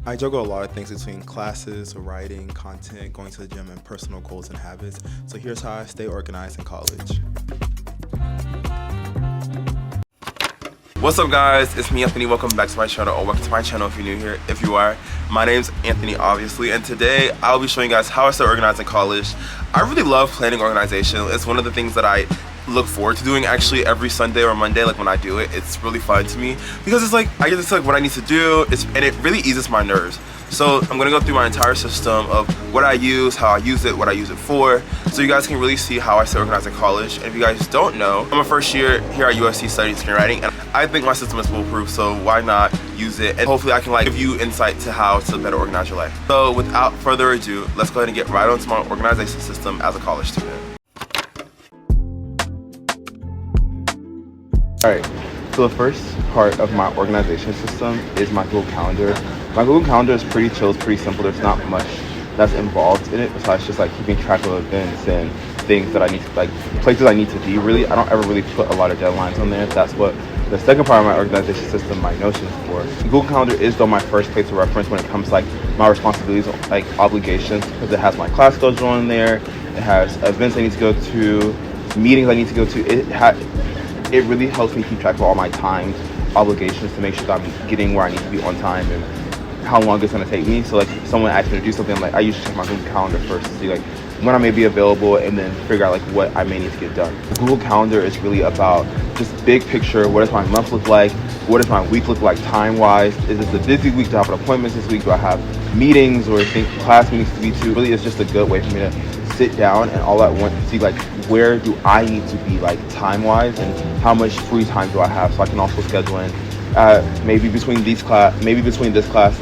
I juggle a lot of things between classes, writing, content, going to the gym, and personal goals and habits. So here's how I stay organized in college. What's up guys, it's me Anthony. Welcome back to my channel, or welcome to my channel if you're new here. If you are, my name's Anthony obviously, and today I'll be showing you guys how I stay organized in college. I really love planning organization. It's one of the things that I look forward to doing actually every Sunday or Monday. Like when I do it, it's really fun to me because it's like I get to see like what I need to do, and it really eases my nerves. So I'm gonna go through my entire system of what I use, how I use it, what I use it for, so you guys can really see how I stay organized in college. And if you guys don't know, I'm a first year here at USC studying screenwriting, and I think my system is foolproof, so why not use it? And hopefully I can like give you insight to how to better organize your life. So without further ado, let's go ahead and get right onto my organization system as a college student. Alright, so the first part of my organization system is my Google Calendar. My Google Calendar is pretty chill, it's pretty simple. There's not much that's involved in it besides just like keeping track of events and things that I need to, like places I need to be really. I don't ever really put a lot of deadlines on there. That's what the second part of my organization system, my Notion, is for. Google Calendar is though my first place of reference when it comes to like my responsibilities, like obligations, because it has my class schedule in there, it has events I need to go to, meetings I need to go to. It really helps me keep track of all my timed obligations to make sure that I'm getting where I need to be on time and how long it's going to take me. So like if someone asks me to do something, I usually check my Google Calendar first to see like when I may be available and then figure out like what I may need to get done. The Google Calendar is really about just big picture. What does my month look like? What does my week look like time-wise? Is this a busy week? Do I have appointments this week? Do I have meetings or class meetings to be to? Really, it's just a good way for me to sit down and all at once see like where do I need to be like time-wise and how much free time do I have, so I can also schedule in maybe between this class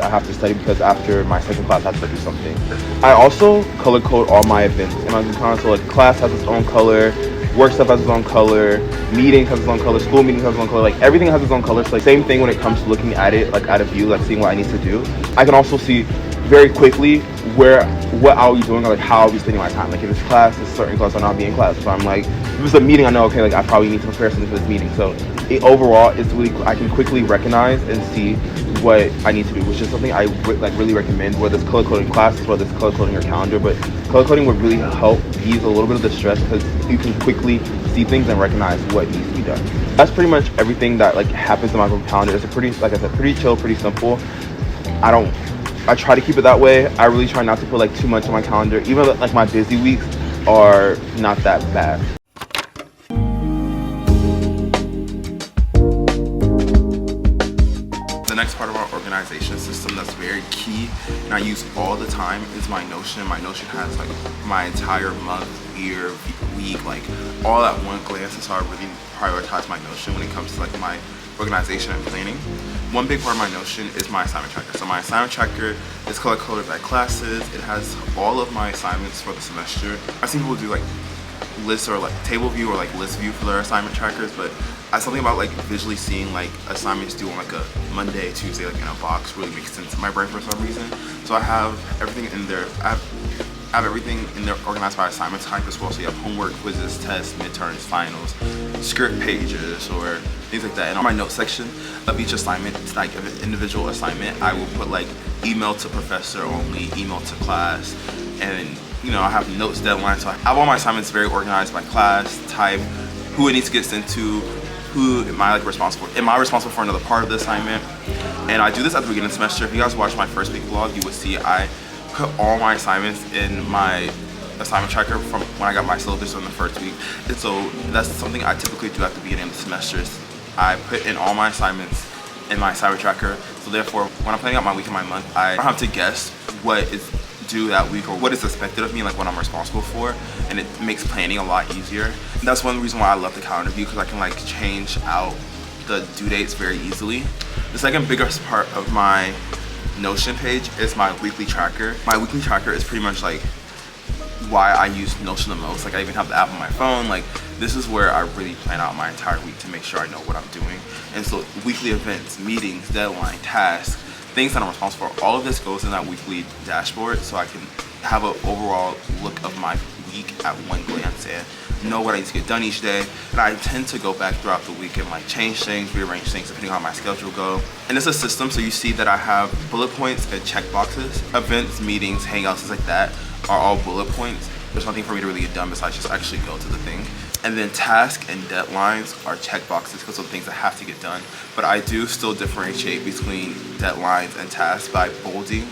I have to study because after my second class I have to do something. I also color code all my events in my Google Calendar, so like class has its own color, work stuff has its own color, meetings has its own color, school meetings has its own color, like everything has its own color. So like same thing when it comes to looking at it like out of view, like seeing what I need to do. I can also see very quickly what I'll be doing or like how I'll be spending my time. Like if it's class, it's certain class I'll not be in class. So I'm like, if it's a meeting, I know okay, like I probably need to prepare something for this meeting. So overall, it's really I can quickly recognize and see what I need to do, which is something I really recommend, whether it's color coding classes, whether it's color coding your calendar. But color coding would really help ease a little bit of the stress because you can quickly see things and recognize what needs to be done. That's pretty much everything that like happens in my Google Calendar. It's a pretty, like I said, pretty chill, pretty simple. I try to keep it that way. I really try not to put like too much on my calendar. Even like my busy weeks are not that bad. The next part of our organization system that's very key and I use all the time is my Notion. My Notion has like my entire month, year, week, like all at one glance. That's how I really prioritize my Notion when it comes to like my organization and planning. One big part of my Notion is my assignment tracker. So my assignment tracker is color coded by classes. It has all of my assignments for the semester. I've seen people do like lists or like table view or like list view for their assignment trackers, but something about like visually seeing like assignments due on like a Monday, Tuesday, like in a box really makes sense in my brain for some reason. So I have everything in there. I have everything in there organized by assignment type as well. So you have homework, quizzes, tests, midterms, finals, script pages, or things like that. And on my notes section of each assignment, it's like an individual assignment, I will put like email to professor only, email to class, and you know, I have notes, deadlines. So I have all my assignments very organized by class, type, who it needs to get sent to, who am I like responsible for? Am I responsible for another part of the assignment? And I do this at the beginning of the semester. If you guys watch my first week vlog, you would see I put all my assignments in my assignment tracker from when I got my syllabus in the first week. And so that's something I typically do at the beginning of the semesters. I put in all my assignments in my assignment tracker. So therefore, when I'm planning out my week and my month, I don't have to guess what is due that week or what is expected of me, like what I'm responsible for, and it makes planning a lot easier. And that's one reason why I love the calendar view, because I can like change out the due dates very easily. The second biggest part of my Notion page is my weekly tracker. My weekly tracker is pretty much like why I use Notion the most. Like I even have the app on my phone. Like this is where I really plan out my entire week to make sure I know what I'm doing. And so weekly events, meetings, deadline, tasks, things that I'm responsible for, all of this goes in that weekly dashboard so I can have an overall look of my week at one glance and know what I need to get done each day. And I tend to go back throughout the week and like change things, rearrange things depending on how my schedule go. And it's a system, so you see that I have bullet points and check boxes. Events, meetings, hangouts, things like that are all bullet points. There's nothing for me to really get done besides just actually go to the thing. And then tasks and deadlines are check boxes because of things that have to get done. But I do still differentiate between deadlines and tasks by bolding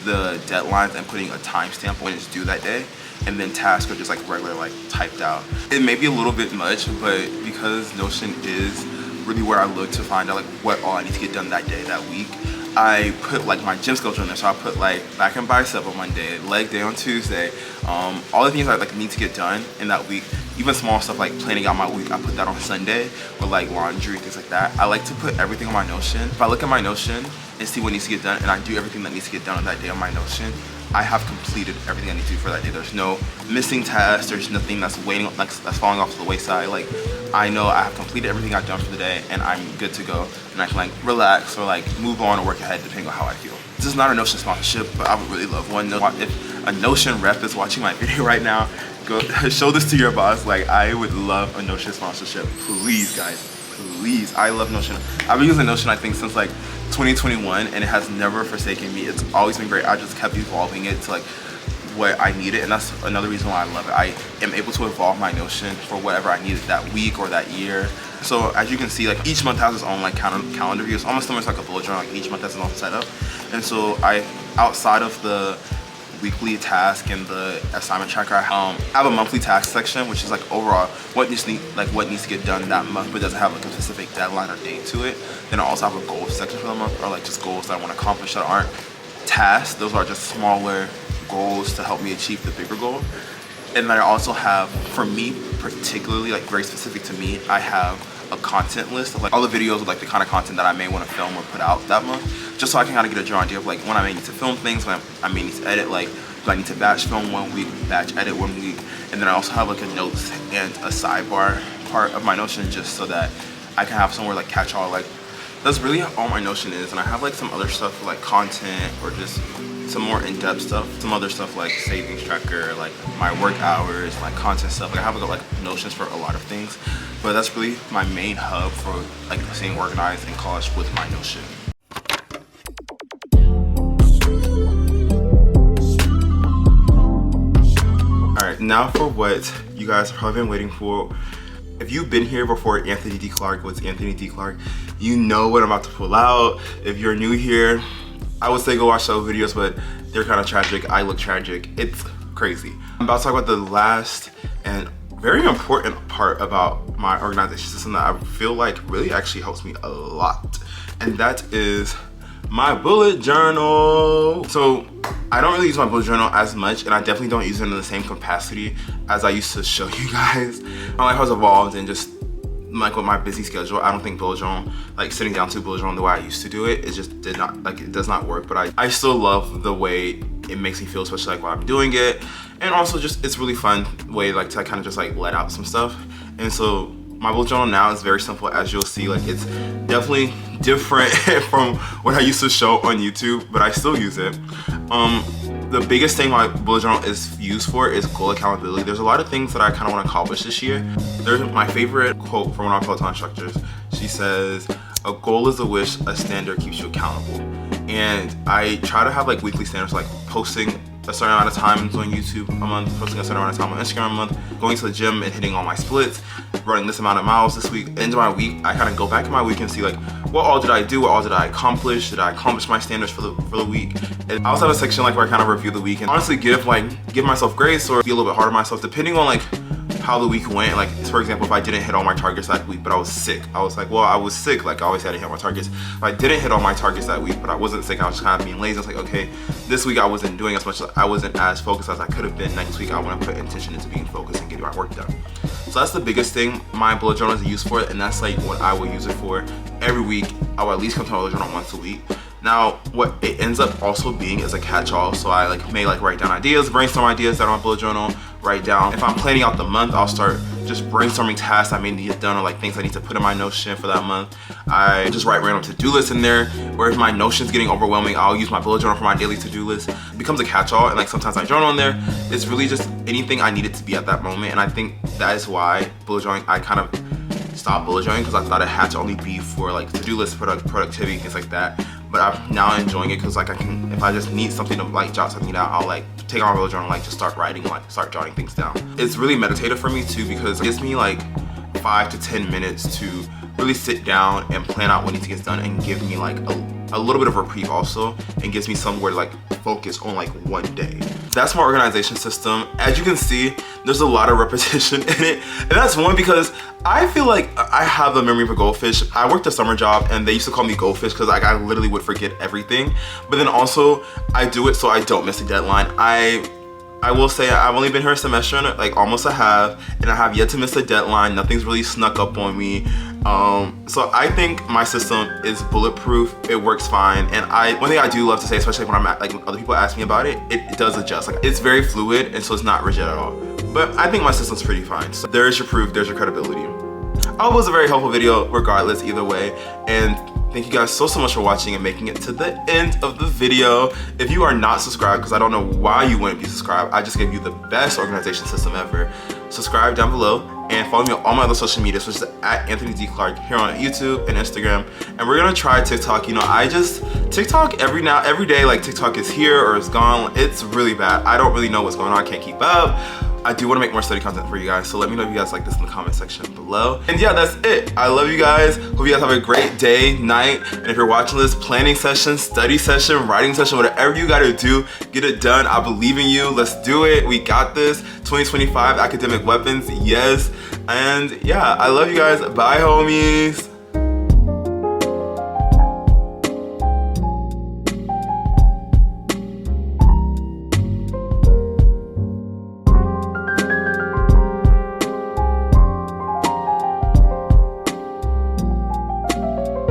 the deadlines and putting a timestamp when it's due that day. And then tasks are just like regular, like typed out. It may be a little bit much, but because Notion is really where I look to find out like what all I need to get done that day, that week, I put like my gym schedule in there. So I put like back and bicep on Monday, leg day on Tuesday, all the things I like need to get done in that week. Even small stuff like planning out my week, I put that on Sunday, or like laundry, things like that. I like to put everything on my Notion. If I look at my Notion and see what needs to get done, and I do everything that needs to get done on that day on my Notion, I have completed everything I need to do for that day. There's no missing tasks. There's nothing that's waiting, like that's falling off to the wayside. Like I know I have completed everything I've done for the day, and I'm good to go. And I can like relax or like move on or work ahead depending on how I feel. This is not a Notion sponsorship, but I would really love one. If a Notion rep is watching my video right now, go show this to your boss. Like I would love a Notion sponsorship. Please, guys, please. I love Notion. I've been using Notion I think since like 2021, and it has never forsaken me. It's always been great. I just kept evolving it to like what I needed, and that's another reason why I love it. I am able to evolve my Notion for whatever I needed that week or that year. So as you can see, like each month has its own like calendar view. It's almost similar to like a bullet journal. Like each month has its own setup, and so outside of the weekly task and the assignment tracker, I have a monthly task section, which is like overall what needs to get done that month, but doesn't have like a specific deadline or date to it. Then I also have a goals section for the month, or like just goals that I want to accomplish that aren't tasks. Those are just smaller goals to help me achieve the bigger goal. And then I also have, for me particularly, like very specific to me, I have a content list of like all the videos of like the kind of content that I may want to film or put out that month, just so I can kind of get a general idea of like when I may need to film things, when I may need to edit, like do I need to batch film 1 week, batch edit 1 week. And then I also have like a notes and a sidebar part of my Notion, just so that I can have somewhere like catch all. Like that's really all my Notion is. And I have like some other stuff like content or just some more in-depth stuff, some other stuff like savings tracker, like my work hours, my content stuff. Like I have like Notions for a lot of things, but that's really my main hub for like staying organized in college with my Notion. All right, now for what you guys have probably been waiting for. If you've been here before Anthony D. Clark, what's Anthony D. Clark, you know what I'm about to pull out. If you're new here, I would say go watch those videos, but they're kind of tragic. I look tragic. It's crazy. I'm about to talk about the last and very important part about my organization system that I feel like really actually helps me a lot. And that is my bullet journal. So I don't really use my bullet journal as much, and I definitely don't use it in the same capacity as I used to show you guys. My life has evolved, and just like with my busy schedule, I don't think bullet journal, like sitting down to bullet journal the way I used to do it, it just it does not work. But I still love the way it makes me feel, especially like while I'm doing it. And also just, it's really fun way like to kind of just like let out some stuff. And so my bullet journal now is very simple, as you'll see. Like it's definitely different from what I used to show on YouTube, but I still use it. The biggest thing my bullet journal is used for is goal accountability. There's a lot of things that I kind of want to accomplish this year. There's my favorite quote from one of our Peloton instructors. She says, "A goal is a wish, a standard keeps you accountable." And I try to have like weekly standards, like posting a certain amount of times on YouTube a month, posting a certain amount of time on Instagram a month, going to the gym and hitting all my splits, running this amount of miles this week. End of my week, I kind of go back in my week and see like, what all did I do? What all did I accomplish? Did I accomplish my standards for the week? And I also have a section like where I kind of review the week and honestly give myself grace or be a little bit hard on myself depending on like how the week went. Like for example, if I didn't hit all my targets that week, but I was sick, I was like, well, I was sick. Like I always had to hit my targets. If I didn't hit all my targets that week, but I wasn't sick, I was just kind of being lazy. I was like, okay, this week I wasn't doing as much. I wasn't as focused as I could have been. Next week I want to put intention into being focused and getting my work done. So that's the biggest thing my bullet journal is used for, and that's like what I will use it for every week. I will at least come to my bullet journal once a week. Now, what it ends up also being is a catch-all. So I may write down ideas, brainstorm ideas that are on my bullet journal, write down. If I'm planning out the month, I'll start just brainstorming tasks I may need to get done, or like things I need to put in my Notion for that month. I just write random to-do lists in there, or if my Notion's getting overwhelming, I'll use my bullet journal for my daily to-do list. It becomes a catch-all, and like sometimes I journal in there. It's really just anything I needed to be at that moment, and I think that is why bullet journaling, I kind of stopped bullet journaling, because I thought it had to only be for like to-do list, productivity, things like that. But I'm now enjoying it because like I can, if I just need something to like jot something down, I'll like take on a bullet journal, like just start writing, like start jotting things down. It's really meditative for me too, because it gives me like 5 to 10 minutes to really sit down and plan out what needs to get done, and give me like a little bit of reprieve also, and gives me somewhere to like focus on like one day. That's my organization system. As you can see, there's a lot of repetition in it, and that's one because I feel like I have the memory of a goldfish. I worked a summer job and they used to call me goldfish because like I literally would forget everything, but then also I do it so I don't miss a deadline. I will say I've only been here a semester and like almost a half, and I have yet to miss a deadline. Nothing's really snuck up on me. So I think my system is bulletproof. It works fine. And one thing I do love to say, especially when I'm at, like other people ask me about it, it does adjust. Like it's very fluid, and so it's not rigid at all. But I think my system's pretty fine. So there's your proof, there's your credibility. I hope it was a very helpful video regardless, either way. And thank you guys so much for watching and making it to the end of the video. If you are not subscribed, because I don't know why you wouldn't be subscribed, I just gave you the best organization system ever. Subscribe down below and follow me on all my other social media, which is at Anthony D. Clark here on YouTube and Instagram. And we're gonna try TikTok. You know, TikTok every day, like TikTok is here or it's gone. It's really bad. I don't really know what's going on. I can't keep up. I do want to make more study content for you guys, so let me know if you guys like this in the comment section below. And yeah, that's it. I love you guys. Hope you guys have a great day, night, and if you're watching this, planning session, study session, writing session, whatever you gotta do, get it done. I believe in you. Let's do it. We got this. 2025 academic weapons, yes. And yeah, I love you guys. Bye, homies.